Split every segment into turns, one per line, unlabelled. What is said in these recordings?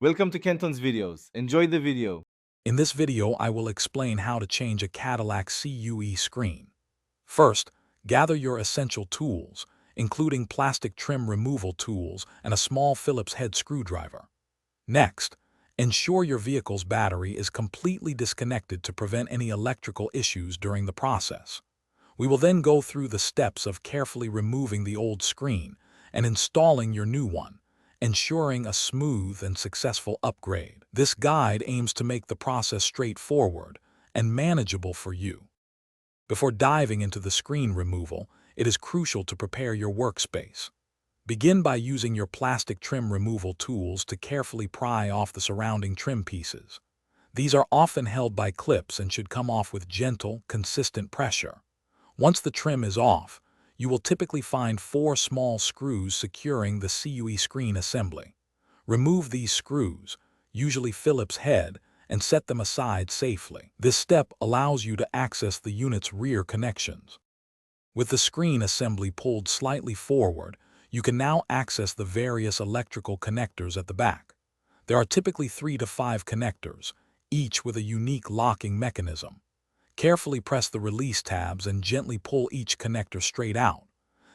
Welcome to Kenton's videos. Enjoy the video.
In this video, I will explain how to change a Cadillac CUE screen. First, gather your essential tools, including plastic trim removal tools and a small Phillips head screwdriver. Next, ensure your vehicle's battery is completely disconnected to prevent any electrical issues during the process. We will then go through the steps of carefully removing the old screen and installing your new one, ensuring a smooth and successful upgrade. This guide aims to make the process straightforward and manageable for you. Before diving into the screen removal, it is crucial to prepare your workspace. Begin by using your plastic trim removal tools to carefully pry off the surrounding trim pieces. These are often held by clips and should come off with gentle, consistent pressure. Once the trim is off, you will typically find 4 small screws securing the CUE screen assembly. Remove these screws, usually Phillips head, and set them aside safely. This step allows you to access the unit's rear connections. With the screen assembly pulled slightly forward, you can now access the various electrical connectors at the back. There are typically 3 to 5 connectors, each with a unique locking mechanism. Carefully press the release tabs and gently pull each connector straight out.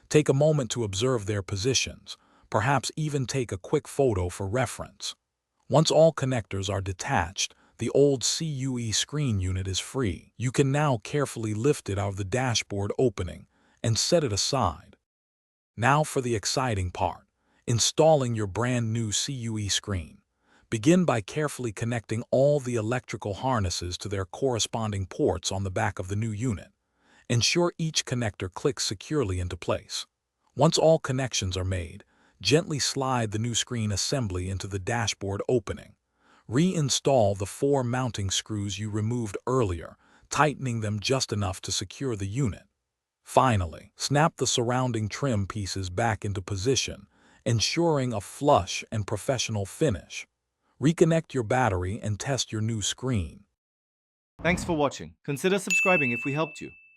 Take a moment to observe their positions, perhaps even take a quick photo for reference. Once all connectors are detached, the old CUE screen unit is free. You can now carefully lift it out of the dashboard opening and set it aside. Now for the exciting part, installing your brand new CUE screen. Begin by carefully connecting all the electrical harnesses to their corresponding ports on the back of the new unit. Ensure each connector clicks securely into place. Once all connections are made, gently slide the new screen assembly into the dashboard opening. Reinstall the 4 mounting screws you removed earlier, tightening them just enough to secure the unit. Finally, snap the surrounding trim pieces back into position, ensuring a flush and professional finish. Reconnect your battery and test your new screen.
Thanks for watching. Consider subscribing if we helped you.